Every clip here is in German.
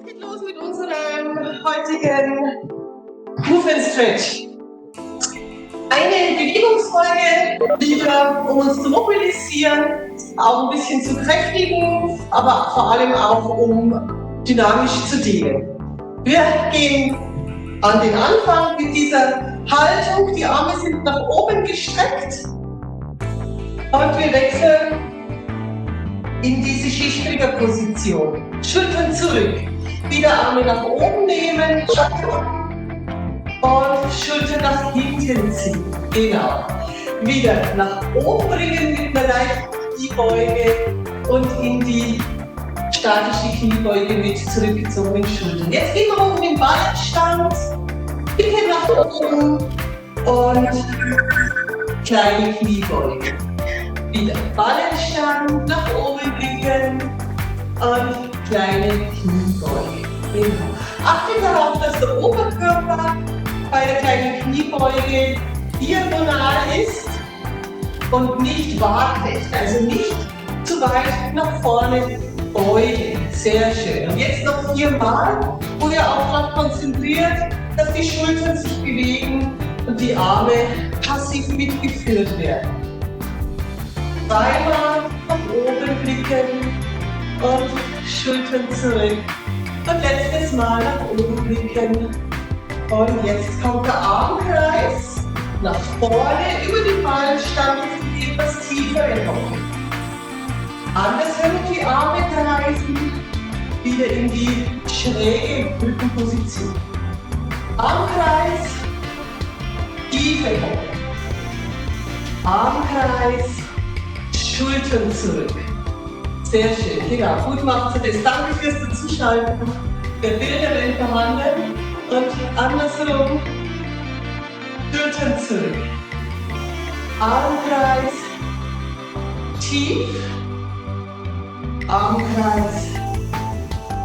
Geht los mit unserem heutigen Move and Stretch. Eine Bewegungsfolge, wieder um uns zu mobilisieren, auch ein bisschen zu kräftigen, aber vor allem auch um dynamisch zu dehnen. Wir gehen an den Anfang mit dieser Haltung, die Arme sind nach oben gestreckt und wir wechseln in diese Schichtstreckerposition. Schultern zurück, wieder Arme nach oben nehmen und Schultern nach hinten ziehen. Genau. Wieder nach oben bringen mit einer leichten Kniebeuge und in die statische Kniebeuge mit zurückgezogenen Schultern. Jetzt gehen wir hoch in den Ballenstand, bitte nach oben und kleine Kniebeuge. Wieder Ballenstand, nach oben blicken und kleine Kniebeuge. Genau. Achte darauf, dass der Oberkörper bei der kleinen Kniebeuge diagonal ist und nicht waagrecht, also nicht zu weit nach vorne beugen. Sehr schön. Und jetzt noch 4 Mal, wo ihr auch darauf konzentriert, dass die Schultern sich bewegen und die Arme passiv mitgeführt werden. 2 Mal nach oben blicken und Schultern zurück. Und letztes Mal nach oben blicken. Und jetzt kommt der Armkreis nach vorne über den Ballenstand und etwas tiefer in Hocke. Andersherum die Arme kreisen, wieder in die schräge Rückenposition. Armkreis, tiefe Hocke. Armkreis, Schultern zurück. Sehr schön, genau, gut macht ihr das. Danke fürs Dazuschalten der Bilder in vorhanden und andersrum, Schultern zurück. Armkreis, tief, Armkreis,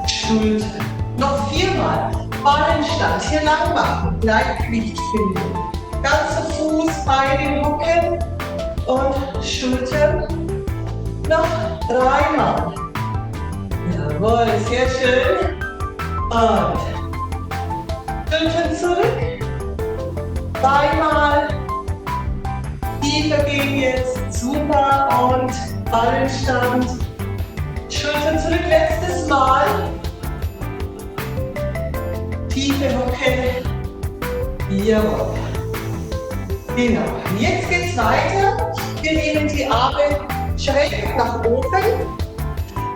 Schultern. Noch 4 Mal, Ballenstand, hier lang machen, Gleichgewicht finden. Ganzer Fuß, Beine hocken und Schultern. Noch 3 Mal. Jawohl, sehr schön. Und Schultern zurück. 2 Mal. Tiefer gehen jetzt. Super. Und Ballenstand. Schultern zurück. Letztes Mal. Tiefe Hocke. Jawohl. Genau. Jetzt geht's weiter. Wir nehmen die Arme schräg nach oben,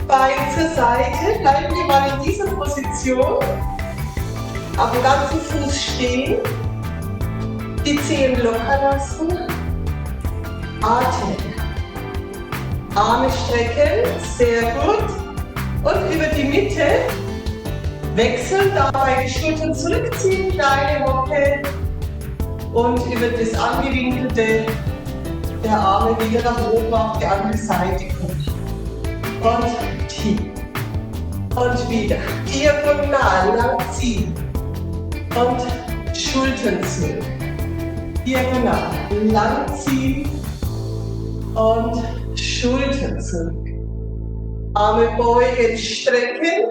Bein zur Seite, bleiben wir mal in dieser Position, auf dem ganzen Fuß stehen, die Zehen locker lassen, atmen, Arme strecken, sehr gut und über die Mitte wechseln, dabei die Schultern zurückziehen, kleine Hocke und über das angewinkelte der Arme wieder nach oben auf die andere Seite kommt. Und tief. Und wieder. Diagonal lang ziehen. Und Schultern zurück. Diagonal lang ziehen. Und Schultern zurück. Arme beugen, strecken.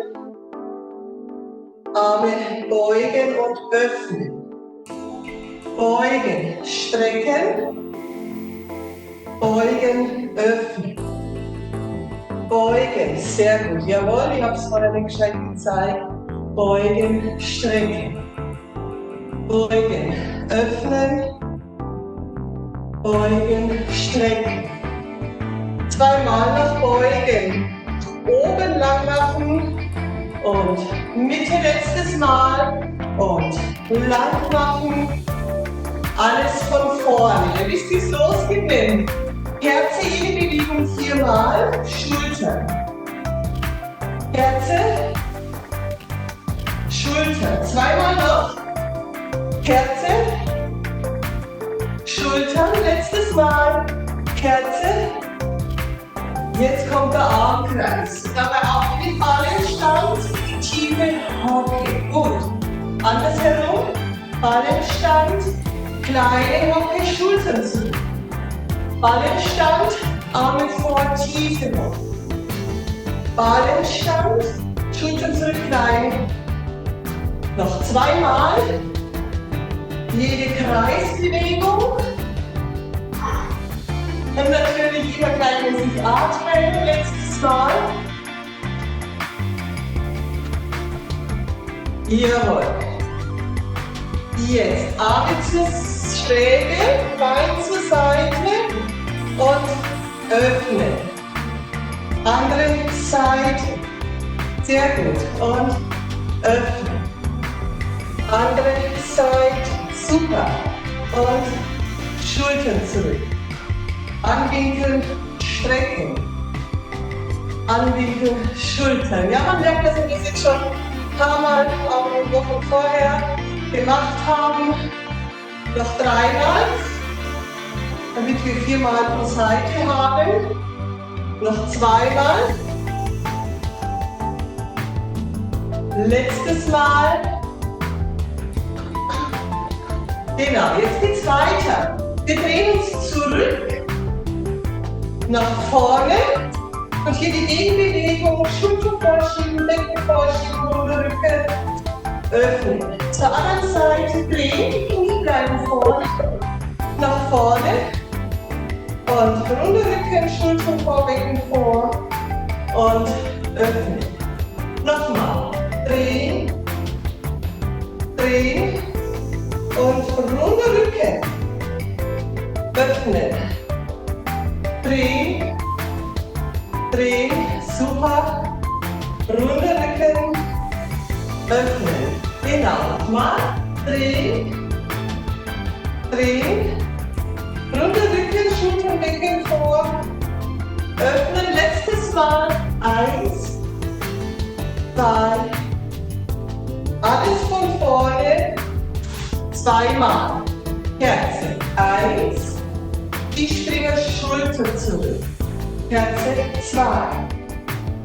Arme beugen und öffnen. Beugen, strecken. Beugen, öffnen. Beugen, sehr gut. Jawohl, ich habe es vorher nicht gescheit gezeigt. Beugen, strecken. Beugen, öffnen. Beugen, strecken. 2 Mal nach beugen. Oben lang machen. Und Mitte letztes Mal. Und lang machen. Alles von vorne. Ihr wisst, wie es losgeht. Herze, jede Bewegung 4 Mal, Schultern. Herze, Schultern. 2 Mal noch. Herze, Schultern. Letztes Mal. Herze. Jetzt kommt der Armkreis. Dabei auch in den Ballenstand, tiefe Hocke. Gut. Andersherum, Ballenstand, kleine Hocke, Schultern zurück. Ballenstand, Arme vor, tiefe Hocke. Ballenstand, Schultern zurück, klein, Noch zweimal. Jede Kreisbewegung. Und natürlich immer gleichmäßig atmen. Letztes Mal. Jawohl. Jetzt Arme zur Schräge, Bein zur Seite und öffnen. Andere Seite. Sehr gut. Und öffnen. Andere Seite. Super. Und Schultern zurück. Anwinkeln, strecken. Anwinkeln, Schultern. Ja, man merkt, dass wir das jetzt schon ein paar Mal, auch in den Wochen vorher gemacht haben. Noch dreimal, damit wir 4 Mal pro Seite haben. Noch zweimal. Letztes Mal. Genau, jetzt geht's weiter. Wir drehen uns zurück, nach vorne und hier die Gegenbewegung, Schulter vorschieben, Becken vorschieben, Rücken öffnen. Zur anderen Seite drehen, die Knie bleiben vorne, nach vorne und runter Rücken, Schultern vor, Becken vor und öffnen. Nochmal, drehen, drehen und runter Rücken, öffnen, drehen, drehen, super, runter Rücken, öffnen. Genau, nochmal. Drehen. Drehen. Runter Rücken, Schultern, Becken vor. Öffnen. Letztes Mal. 1, 2. Alles von vorne. 2 Mal. Herzen. 1. Die Springer Schulter zurück. Herzen. 2.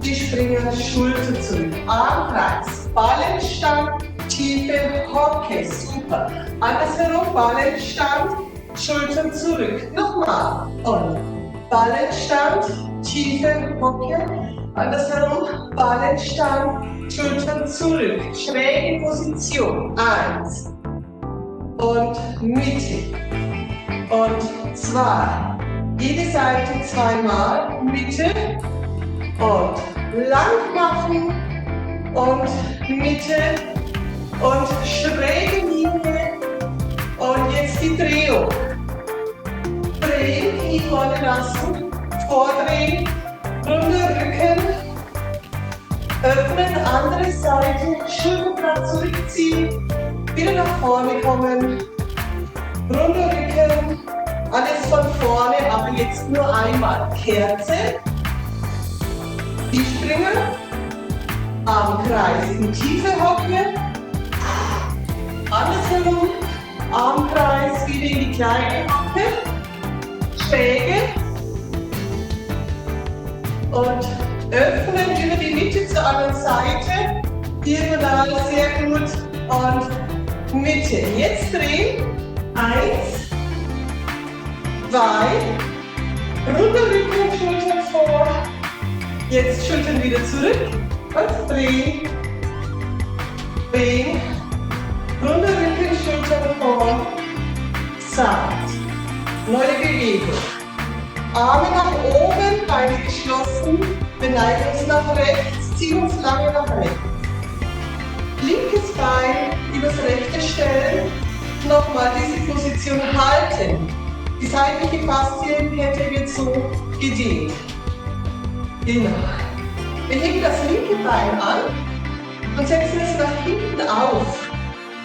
Die Springer Schulter zurück. Armkreis. Ballenstand. Tiefe Hocke, super. Andersherum, Ballenstand, Schultern zurück. Nochmal. Und Ballenstand, tiefe Hocke. Andersherum, Ballenstand, Schultern zurück. Schräge Position. 1. Und Mitte. Und 2. Jede Seite 2 Mal. Mitte. Und lang machen. Und Mitte. Und schräge Linie. Und jetzt die Drehung. Drehen, Knie vorne lassen. Vordrehen. Runter Rücken. Öffnen, andere Seite. Schulterblatt zurückziehen. Wieder nach vorne kommen. Runter Rücken. Alles von vorne, aber jetzt nur einmal. Kerze. Die Springer. Armkreis in tiefe Hocke. Andersherum, Armkreis wieder in die kleine Hocke, Schräge und öffnen über die Mitte zur anderen Seite, diagonal sehr gut und Mitte. Jetzt drehen, 1, 2, runter Rücken, Schultern vor, jetzt Schultern wieder zurück und drehen, drehen. Runter Rücken, Schultern vor, sanft. Neue Bewegung. Arme nach oben, Beine geschlossen. Wir neigen uns nach rechts, ziehen uns lange nach rechts. Linkes Bein übers rechte stellen. Nochmal diese Position halten. Die seitliche Faszienkette wird so gedehnt. Genau. Wir heben das linke Bein an und setzen es nach hinten auf.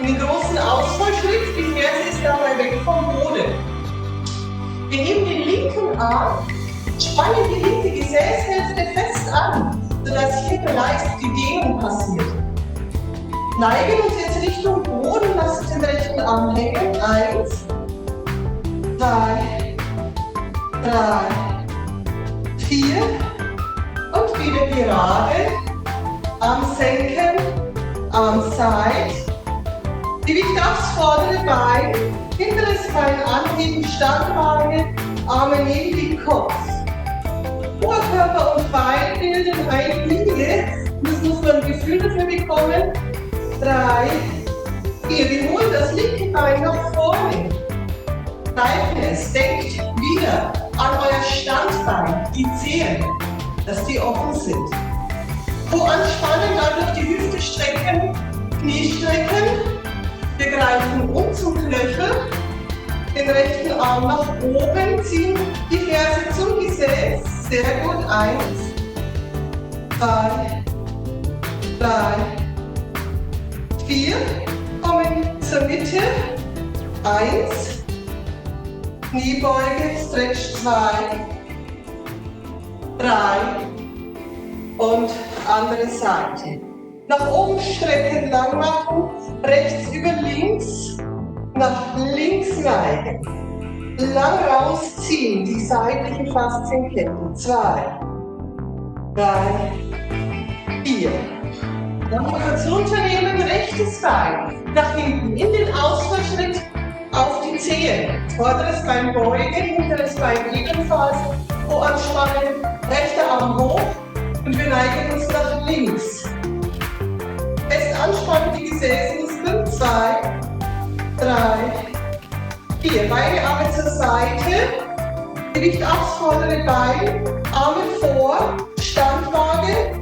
In den großen Ausfallschritt, die Ferse ist dabei weg vom Boden. Wir heben den linken Arm, spannen die linke Gesäßhälfte fest an, sodass hier bereits die Dehnung passiert. Neigen uns jetzt Richtung Boden, lassen den rechten Arm hängen. 1, 2, 3, 4 und wieder gerade. Arm senken, Arm side. Gewicht aufs vordere Bein, hinteres Bein anheben, Standbeine, Arme neben den Kopf. Oberkörper und Bein bilden eine Linie. Das muss man ein Gefühl dafür bekommen. 3, 4. Wir holen das linke Bein nach vorne. Bleibt es. Denkt wieder an euer Standbein, die Zehen, dass die offen sind. Po anspannen, dann durch die Hüfte strecken, Knie strecken. Wir greifen um zum Knöchel, den rechten Arm nach oben, ziehen die Ferse zum Gesäß. Sehr gut. 1, 2, 3, 4. Kommen zur Mitte. 1. Kniebeuge, Stretch 2, 3 und andere Seite. Nach oben strecken, lang machen, rechts über links, nach links neigen. Lang rausziehen, die seitliche Faszienkette. 2, 3, 4. Dann kurz runternehmen, rechtes Bein nach hinten in den Ausfallschritt auf die Zehen. Vorderes Bein beugen, hinteres Bein ebenfalls. Po anspannen, rechter Arm hoch und wir neigen uns nach links. Fest anspannen die Gesäßmuskeln. 2, 3, 4. Beide Arme zur Seite. Gewicht aufs vordere Bein. Arme vor. Standwaage.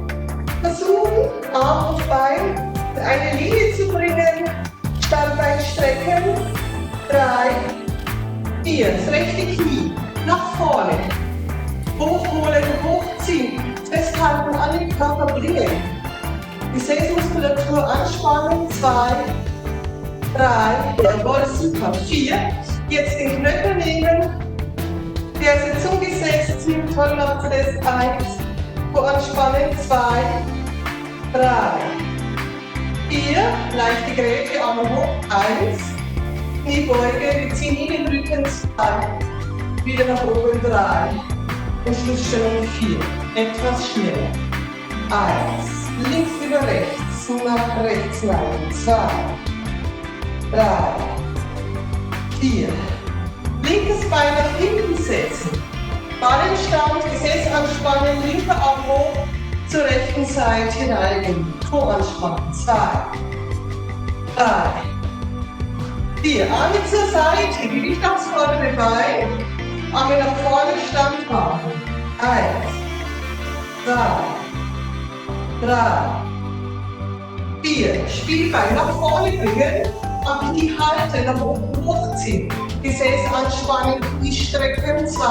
Versuchen, Arm und Bein in eine Linie zu bringen. Standbein strecken. 3, 4. Das rechte Knie nach vorne. Hochholen, hochziehen. Festhalten, an den Körper bringen. Gesäßmuskulatur anspannen. 2, 3, jawohl, super. 4. Jetzt den Knöchel nehmen. Ferse zum Gesäß ziehen, toll macht das. 1. Po anspannen. 2, 3, 4. Leichte Grätsche, Arme hoch. 1. Kniebeuge, wir ziehen in den Rücken. 2. Wieder nach oben. 3. Und Schlussstellung 4. Etwas schneller. 1. Links über rechts, nach rechts neigen. 2, 3, 4. Linkes Bein nach hinten setzen. Ballenstand, Gesäß anspannen, linker Arm hoch, zur rechten Seite neigen. Po anspannen. 2, 3, 4. Arme zur Seite, Gewicht aufs vordere Bein. Arme nach vorne, Stand machen. 1, 2, 3, 4. Spielbein nach vorne bringen, am Knie halten, nach oben hochziehen. Gesäß anspannen, Knie strecken. 2,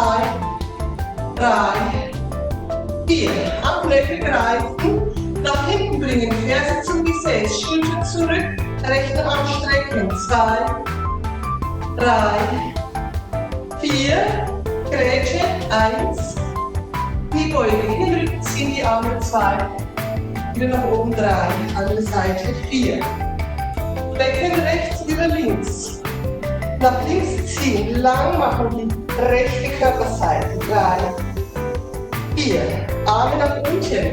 3, 4. Am Knöchel greifen, nach hinten bringen, Ferse zum Gesäß, Schulter zurück, rechten Arm strecken. 2, 3, 4. Grätsche. 1. Kniebeuge, in den Rücken ziehen die Arme. 2. Wieder nach oben. 3. Andere Seite. 4. Becken rechts über links. Nach links ziehen. Lang machen die rechte Körperseite. 3. 4. Arme nach unten.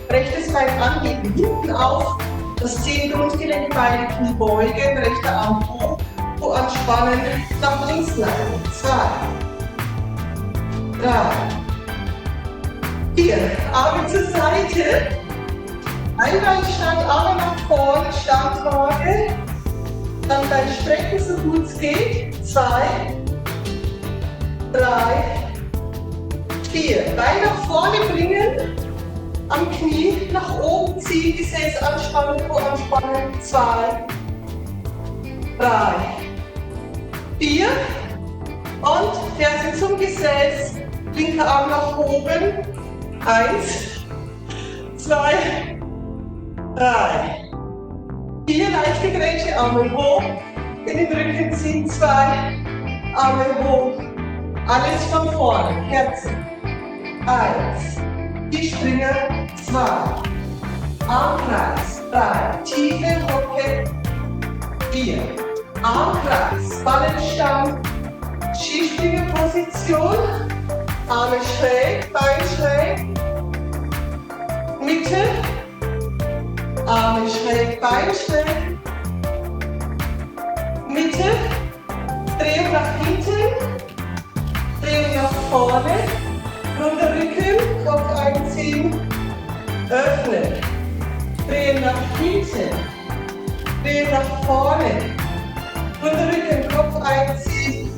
Rechtes Bein anheben. Hinten auf. Das Zehengrundgelenk, beide Knie beugen. Rechter Arm hoch. Po anspannen. Nach links neigen. 2. 3, 4. Arme zur Seite. Einbeinstand, Arme nach vorne, Standwaage. Dann beim Strecken, so gut es geht. 2, 3, 4. Bein nach vorne bringen. Am Knie nach oben ziehen, Gesäß anspannen, Po anspannen. 2, 3, 4. Und Ferse zum Gesäß. Linker Arm nach oben. 1, 2, 3, 4. Leichte Grätsche, Arme hoch. In den Rücken ziehen. 2. Arme hoch. Alles von vorne. Herzen. 1. Die Springer. 2. Armkreis. 3. Tiefe Hocke. 4. Armkreis. Ballenstand. Skispringer-Position. Arme schräg, Bein schräg. Mitte. Arme schräg, Bein schräg. Mitte. Drehung nach hinten. Drehung nach vorne. Runder Rücken. Kopf einziehen. Öffnen. Drehen nach hinten. Gehen nach vorne. Rücken, Kopf einziehen.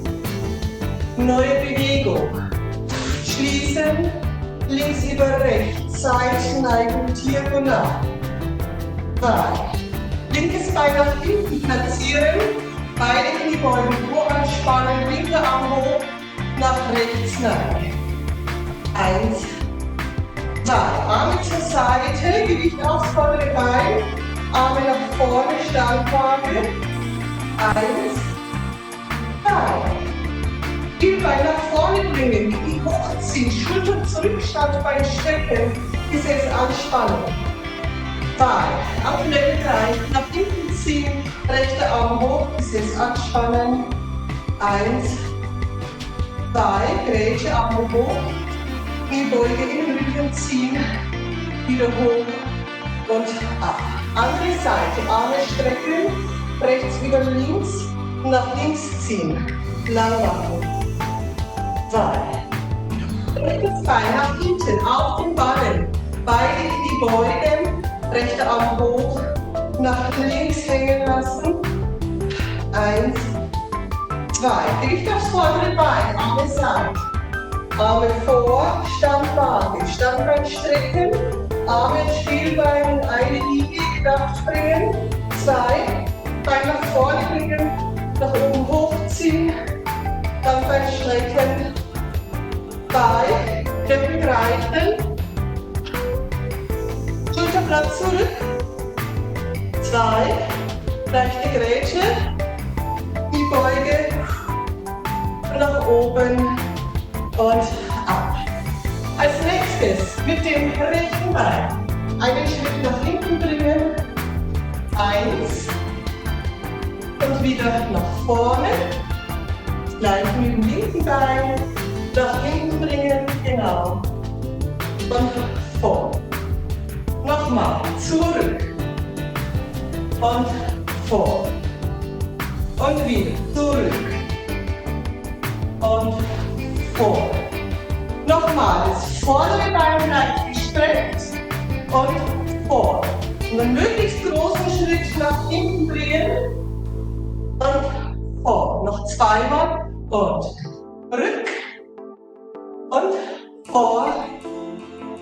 Neue Bewegung. Schließen. Links über rechts. Seitenneigung diagonal. 3. Linkes Bein nach hinten platzieren. Beide Kniebeugen hoch anspannen. Linker Arm hoch. Nach rechts neigen. 1, 2. Arme zur Seite. Gewicht aufs vordere Bein. Arme nach vorne. Standwaage. 1, 2. Kniebein nach vorne bringen, Knie hochziehen, Schultern zurück, Standbein strecken, Gesäß anspannen. 2. Auf Level 3, nach hinten ziehen, rechter Arm hoch, Gesäß anspannen. 1, 2, Grätsche, Arme hoch, Kniebeuge in den Rücken ziehen, wieder hoch und ab. Andere Seite, Arme strecken, rechts über links, nach links ziehen, lang machen. 2. Rechtes Bein nach hinten, auf den Ballen. Beide Knie beugen, rechter Arm hoch, nach links hängen lassen. 1, 2. Gewicht aufs vordere Bein, Arme seitlich. Arme vor, Standwaage. Standbein strecken, Arme ins Spielbein in eine Linie, Kraft bringen. 2. Bein nach vorne bringen, nach oben hochziehen. Standbein strecken. 2, Rücken greifen, Schulterblatt zurück, 2, leichte Grätsche, Kniebeuge, nach oben und ab. Als nächstes mit dem rechten Bein einen Schritt nach hinten bringen, 1 und wieder nach vorne, gleich mit dem linken Bein, nach hinten bringen, genau. Und vor. Nochmal, zurück. Und vor. Und wieder, zurück. Und vor. Nochmal, das vordere Bein bleibt gestreckt. Und vor. Und einen möglichst großen Schritt nach hinten bringen. Und vor. Noch zweimal. Und rück. Und vor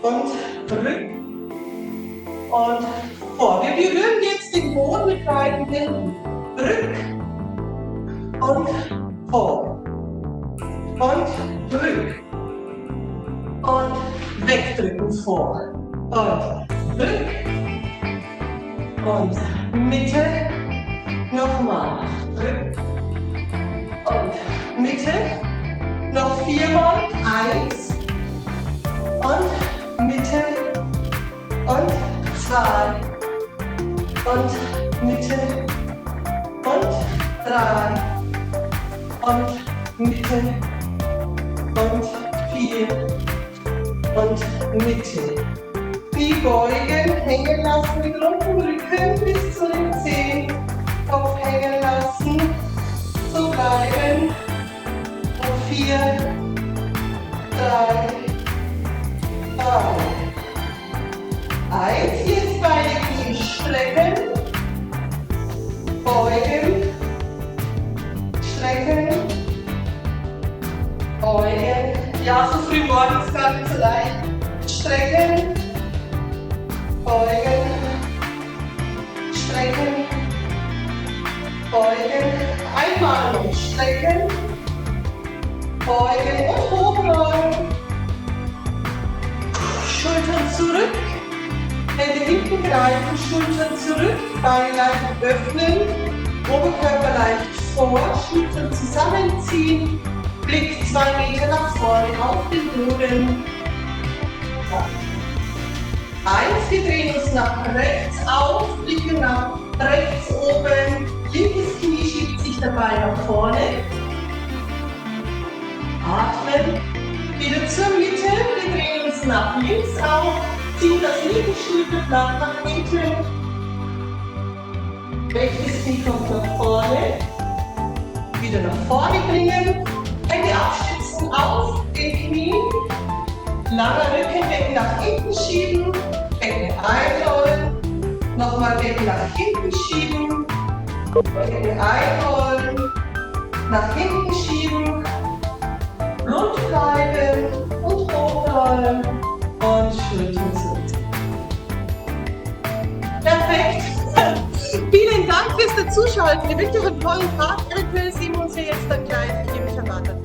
und rück und vor. Wir berühren jetzt den Boden mit beiden Händen. Rück und vor und rück und wegdrücken vor und rück und Mitte. Nochmal rück und Mitte. Noch 4-mal. 1 und Mitte und 2 und Mitte und 3 und Mitte und 4 und Mitte. Knie beugen, hängen lassen mit runden Rücken bis zu den Zehen. Kopf hängen lassen, so bleiben. 4, 3, 2, 1. Jetzt beide Knie strecken, beugen, strecken, beugen. Ja, so früh morgens gar nicht so leicht. Strecken, beugen, strecken, beugen. Einmal noch strecken. Beugen und hochrollen. Schultern zurück. Hände hinten greifen, Schultern zurück. Beine leicht öffnen. Oberkörper leicht vor. Schultern zusammenziehen. Blick 2 Meter nach vorne auf den Boden. 1. Wir drehen uns nach rechts auf. Blicken nach rechts oben. Linkes Knie schiebt sich dabei nach vorne. Atmen, wieder zur Mitte, wir drehen uns nach links auf, ziehen das linke Schulterblatt nach hinten, rechtes Knie kommt nach vorne, wieder nach vorne bringen, Hände abstützen auf den Knien, langer Rücken, Becken nach hinten schieben, Becken einrollen, nochmal Becken nach hinten schieben, Beine einrollen, nach hinten schieben, rund bleiben und hochrollen und Schultern zurück. Perfekt. Vielen Dank fürs Dazuschalten. Ich wünsche euch einen tollen Tag. Ich will Simon Sie jetzt dann gleich im Verwalter.